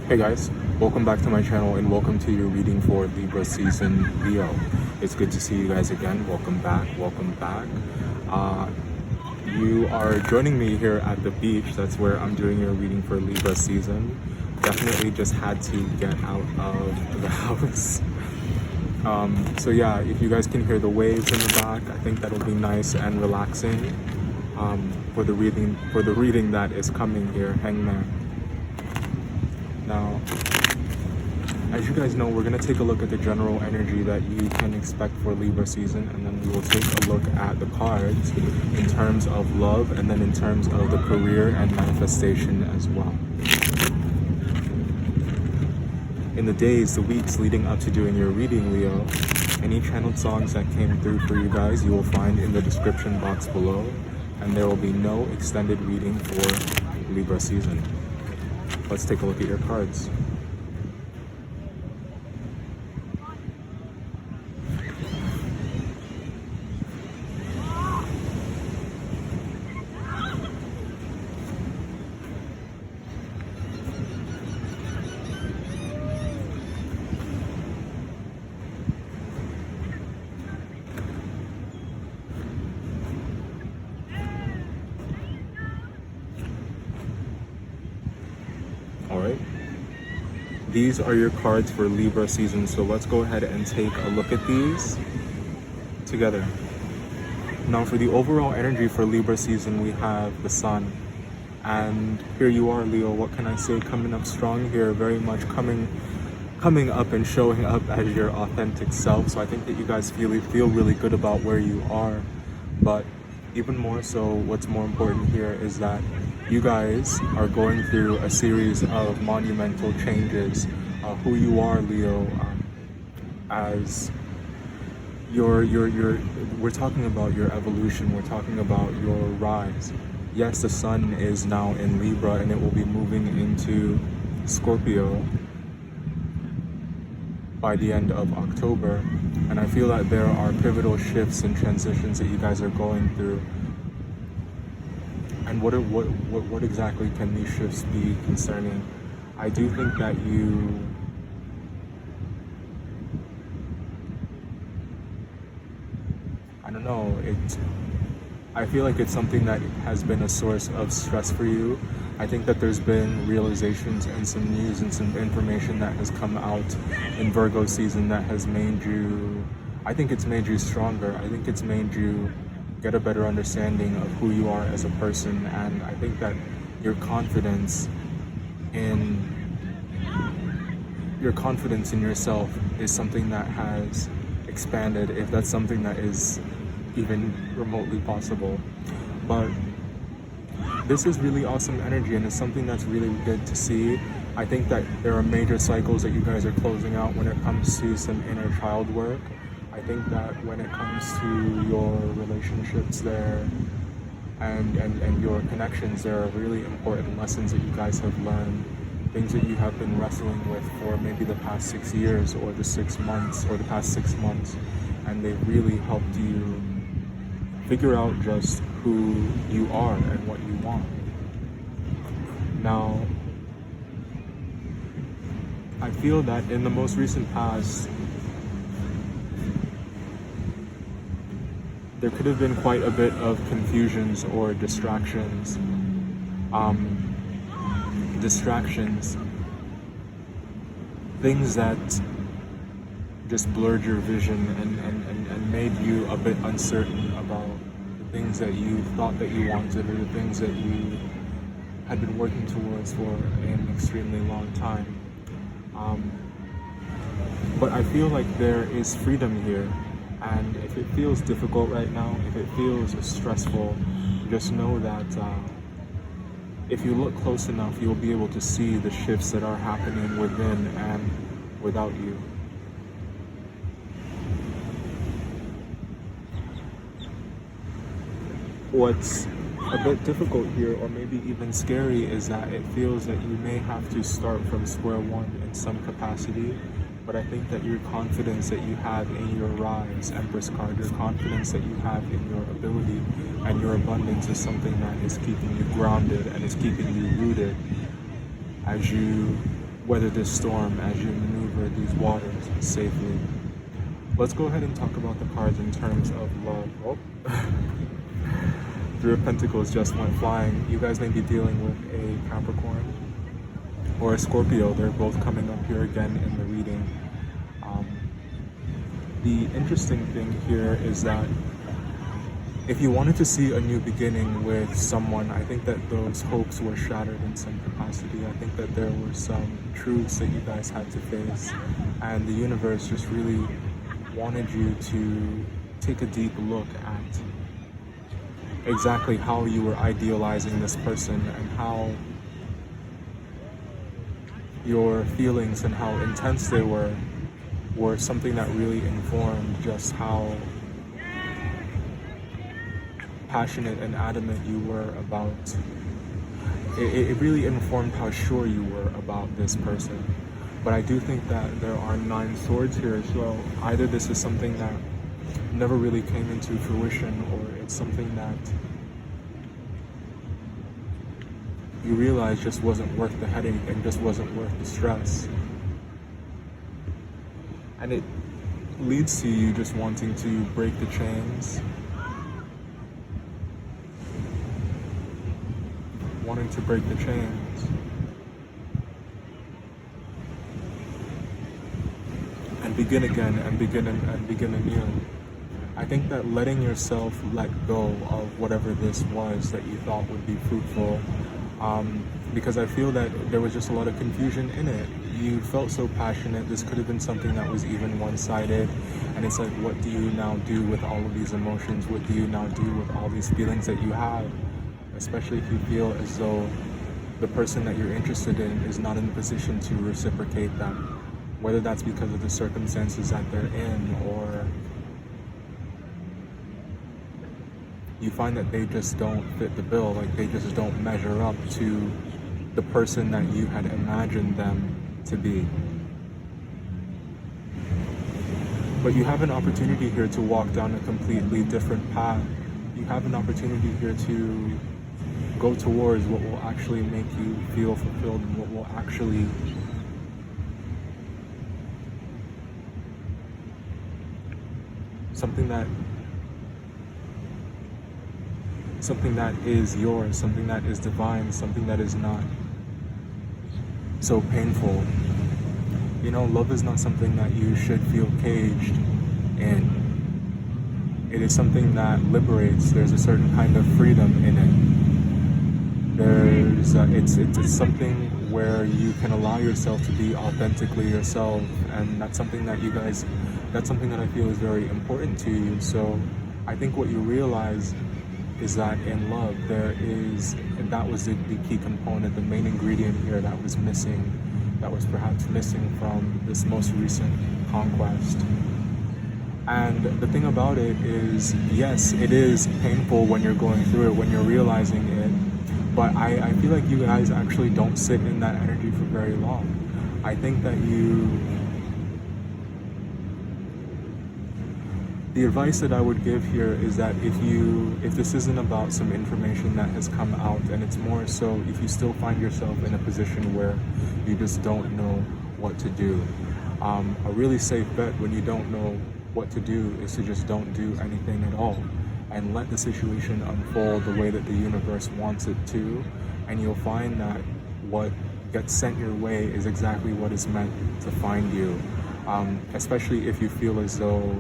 Hey guys, welcome back to my channel and welcome to your reading for Libra season Leo. It's good to see you guys again. Welcome back, welcome back. You are joining me here at the beach. That's where I'm doing your reading for Libra season. Definitely just had to get out of the house. So yeah, if you guys can hear the waves in the back, I think that'll be nice and relaxing for the reading that is coming here, Hangman. Now, as you guys know, we're going to take a look at the general energy that you can expect for Libra season, and then we will take a look at the cards in terms of love and then in terms of the career and manifestation as well. In the days, the weeks leading up to doing your reading, Leo, any channeled songs that came through for you guys, you will find in the description box below, and there will be no extended reading for Libra season. Let's take a look at your cards. Alright, these are your cards for Libra season, so let's go ahead and take a look at these together. Now for the overall energy for Libra season, we have the Sun. And here you are, Leo, what can I say, coming up strong here, very much coming up and showing up as your authentic self. So I think that you guys feel really good about where you are. But even more so, what's more important here is that you guys are going through a series of monumental changes. Who you are, Leo, as we're talking about your evolution, we're talking about your rise. Yes, the Sun is now in Libra and it will be moving into Scorpio by the end of October. And I feel that there are pivotal shifts and transitions that you guys are going through. And what exactly can these shifts be concerning? I do think that I feel like it's something that has been a source of stress for you. I think that there's been realizations and some news and some information that has come out in Virgo season that has made you, I think it's made you stronger. I think it's made you get a better understanding of who you are as a person, and I think that your confidence in yourself is something that has expanded, if that's something that is even remotely possible. But this is really awesome energy, and it's something that's really good to see. I think that there are major cycles that you guys are closing out when it comes to some inner child work. I think that when it comes to your relationships there and your connections, there are really important lessons that you guys have learned, things that you have been wrestling with for maybe the past 6 years or the 6 months or the past 6 months, and they've really helped you figure out just who you are and what you want. Now, I feel that in the most recent past, there could have been quite a bit of confusions or distractions. Things that just blurred your vision and made you a bit uncertain about the things that you thought that you wanted or the things that you had been working towards for an extremely long time. But I feel like there is freedom here, and if it feels difficult right now, if it feels stressful, just know that if you look close enough, you'll be able to see the shifts that are happening within and without you. What's a bit difficult here, or maybe even scary, is that it feels that you may have to start from square one in some capacity. But I think that your confidence that you have in your rise, Empress card, your confidence that you have in your ability and your abundance is something that is keeping you grounded and is keeping you rooted as you weather this storm as you maneuver these waters safely. Let's go ahead and talk about the cards in terms of love. Oh. Three of Pentacles just went flying. You guys may be dealing with a Capricorn or a Scorpio. They're both coming up here again in the reading. The interesting thing here is that if you wanted to see a new beginning with someone, I think that those hopes were shattered in some capacity. I think that there were some truths that you guys had to face, and the universe just really wanted you to take a deep look at exactly how you were idealizing this person and how your feelings and how intense they were something that really informed just how passionate and adamant you were about it really informed how sure you were about this person. But I do think that there are 9 swords here, so either this is something that never really came into fruition, or it's something that you realize just wasn't worth the headache and just wasn't worth the stress. And it leads to you just wanting to break the chains, wanting to break the chains, and begin again and begin anew. I think that letting yourself let go of whatever this was that you thought would be fruitful, because I feel that there was just a lot of confusion in it. You felt so passionate. This could have been something that was even one-sided, and it's like, what do you now do with all of these emotions? What do you now do with all these feelings that you have? Especially if you feel as though the person that you're interested in is not in a position to reciprocate them, whether that's because of the circumstances that they're in, or you find that they just don't fit the bill, like they just don't measure up to the person that you had imagined them to be. But you have an opportunity here to walk down a completely different path. You have an opportunity here to go towards what will actually make you feel fulfilled and what will actually something that is yours, something that is divine, something that is not so painful. You know, love is not something that you should feel caged in. It is something that liberates. There's a certain kind of freedom in it. It's something where you can allow yourself to be authentically yourself, and that's something that I feel is very important to you. So I think what you realize is that in love and that was the key component, the main ingredient here that was perhaps missing from this most recent conquest. And the thing about it is, yes, it is painful when you're going through it, when you're realizing it, but I feel like you guys actually don't sit in that energy for very long. I think that the advice that I would give here is that if this isn't about some information that has come out, and it's more so if you still find yourself in a position where you just don't know what to do, a really safe bet when you don't know what to do is to just don't do anything at all and let the situation unfold the way that the universe wants it to, and you'll find that what gets sent your way is exactly what is meant to find you. Especially if you feel as though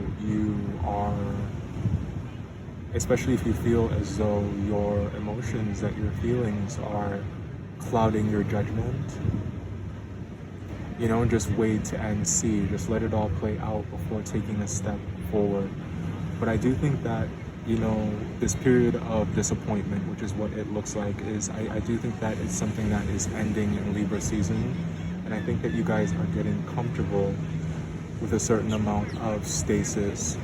your emotions, that your feelings are clouding your judgment. You know, just wait and see. Just let it all play out before taking a step forward. But I do think that, you know, this period of disappointment, which is what it looks like, I do think that it's something that is ending in Libra season. And I think that you guys are getting comfortable with a certain amount of stasis.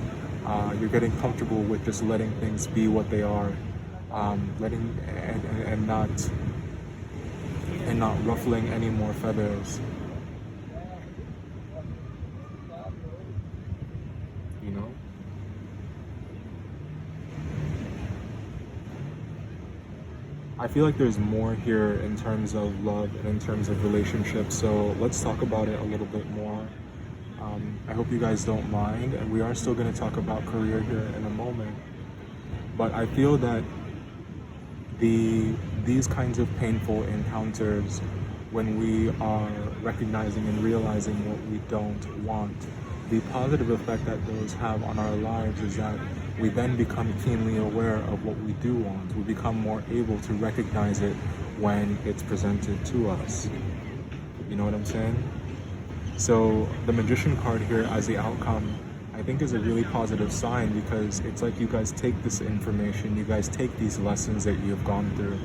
You're getting comfortable with just letting things be what they are, letting and not ruffling any more feathers. You know? I feel like there's more here in terms of love and in terms of relationships. So let's talk about it a little bit more. I hope you guys don't mind, and we are still going to talk about career here in a moment. But I feel that these kinds of painful encounters, when we are recognizing and realizing what we don't want, the positive effect that those have on our lives is that we then become keenly aware of what we do want. We become more able to recognize it when it's presented to us. You know what I'm saying? So the Magician card here as the outcome, I think, is a really positive sign, because it's like you guys take this information, you guys take these lessons that you've gone through,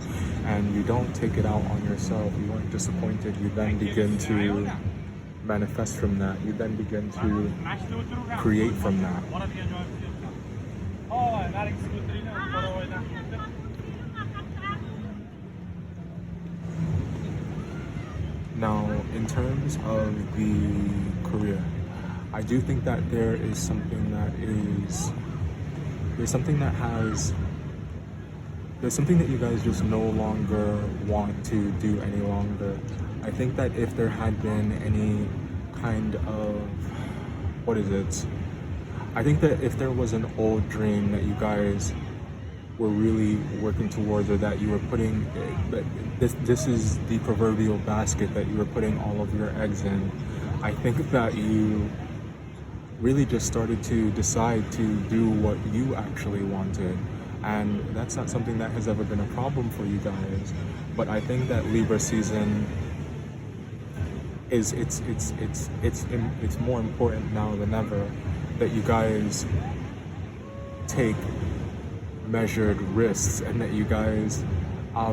and you don't take it out on yourself. You aren't disappointed. You then begin to manifest from that. You then begin to create from that. Now, in terms of the career, I do think that there's something that you guys just no longer want to do any longer. I think that if there had been any kind of, I think that if there was an old dream that you guys were really working towards, or that you were putting, this is the proverbial basket that you were putting all of your eggs in, I think that you really just started to decide to do what you actually wanted. And that's not something that has ever been a problem for you guys. But I think that Libra season is it's more important now than ever that you guys take measured risks, and that you guys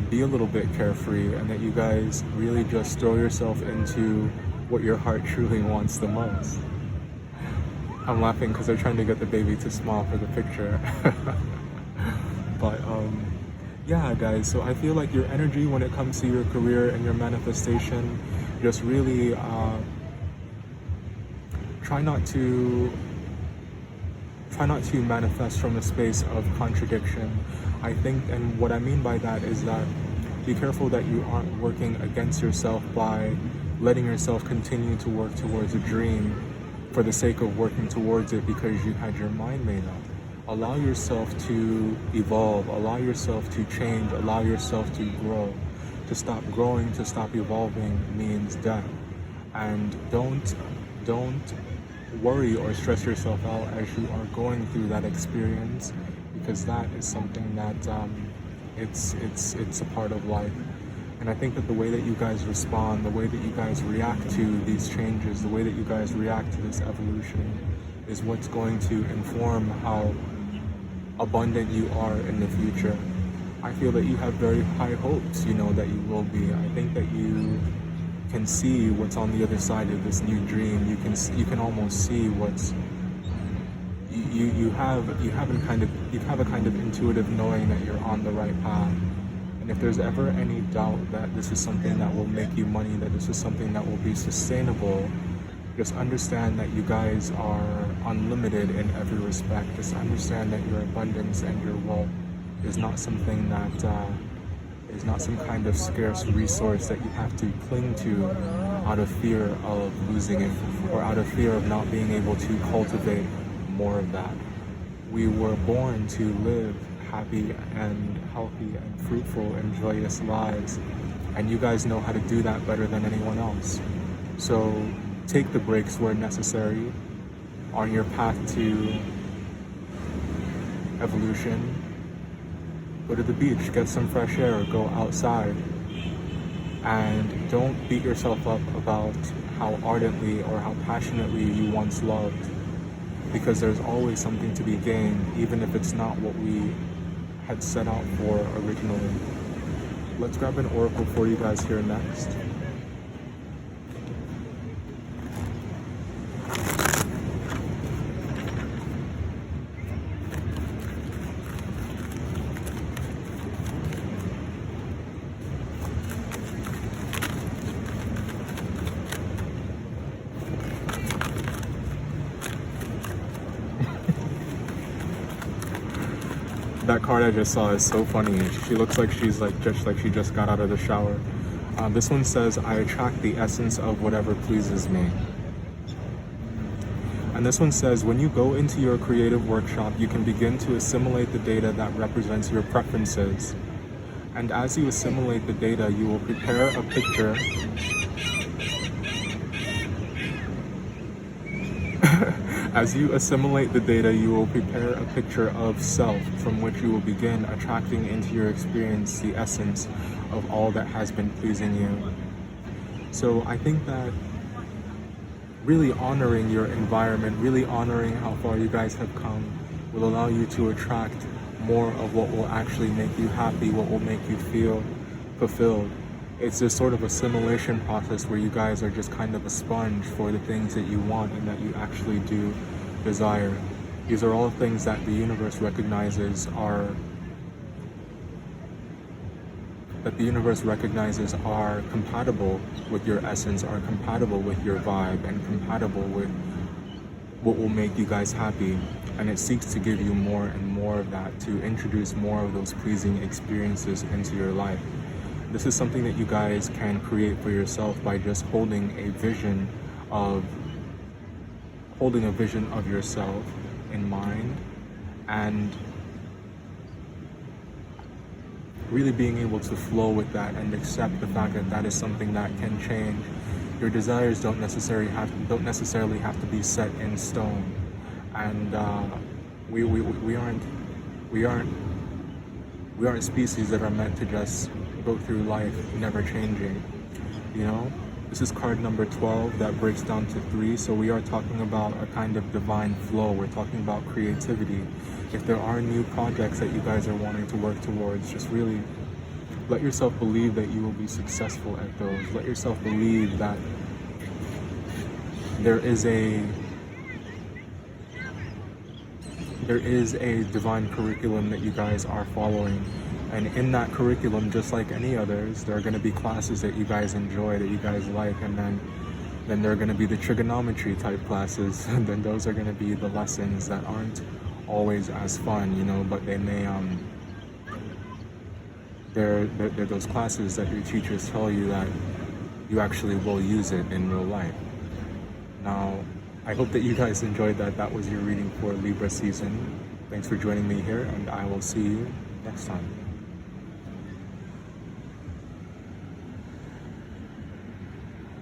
be a little bit carefree, and that you guys really just throw yourself into what your heart truly wants the most. I'm laughing because they're trying to get the baby to smile for the picture. But yeah, guys, so I feel like your energy when it comes to your career and your manifestation, just really try not to manifest from a space of contradiction. I think, and what I mean by that is that be careful that you aren't working against yourself by letting yourself continue to work towards a dream for the sake of working towards it because you had your mind made up. Allow yourself to evolve, allow yourself to change, allow yourself to grow. To stop growing, to stop evolving means death. And don't worry or stress yourself out as you are going through that experience, because that is something that it's a part of life. And I think that the way that you guys respond, the way that you guys react to these changes, the way that you guys react to this evolution is what's going to inform how abundant you are in the future. I feel that you have very high hopes, you know, that you will be. I think that you can see what's on the other side of this new dream. You can almost see what's you have a kind of intuitive knowing that you're on the right path. And if there's ever any doubt that this is something that will make you money, that this is something that will be sustainable, just understand that you guys are unlimited in every respect. Just understand that your abundance and your wealth is not something that is not some kind of scarce resource that you have to cling to out of fear of losing it, or out of fear of not being able to cultivate more of that. We were born to live happy and healthy and fruitful and joyous lives, and you guys know how to do that better than anyone else. So take the breaks where necessary on your path to evolution. Go to the beach, get some fresh air, go outside, and don't beat yourself up about how ardently or how passionately you once loved, because there's always something to be gained, even if it's not what we had set out for originally. Let's grab an oracle for you guys here next. that card I just saw is so funny. She looks like she's just like she just got out of the shower. This one says, I attract the essence of whatever pleases me. And this one says, when you go into your creative workshop, you can begin to assimilate the data that represents your preferences. And as you assimilate the data, you will prepare a picture As you assimilate the data, you will prepare a picture of self from which you will begin attracting into your experience the essence of all that has been pleasing you. So I think that really honoring your environment, really honoring how far you guys have come, will allow you to attract more of what will actually make you happy, what will make you feel fulfilled. It's this sort of assimilation process where you guys are just kind of a sponge for the things that you want and that you actually do desire. These are all things that the universe recognizes are compatible with your essence, are compatible with your vibe, and compatible with what will make you guys happy. And it seeks to give you more and more of that, to introduce more of those pleasing experiences into your life. This is something that you guys can create for yourself by just holding a vision of yourself in mind, and really being able to flow with that and accept the fact that that is something that can change. Your desires don't necessarily have to be set in stone, and we aren't species that are meant to just go through life never changing. You know, this is card number 12 that breaks down to 3. So we are talking about a kind of divine flow. We're talking about creativity. If there are new projects that you guys are wanting to work towards, just really let yourself believe that you will be successful at those. Let yourself believe that there is a divine curriculum that you guys are following. And in that curriculum, just like any others, there are going to be classes that you guys enjoy, that you guys like, and then there are going to be the trigonometry type classes, and then those are going to be the lessons that aren't always as fun, you know, but they may they're those classes that your teachers tell you that you actually will use it in real life. Now, I hope that you guys enjoyed that. That was your reading for Libra season. Thanks for joining me here, and I will see you next time.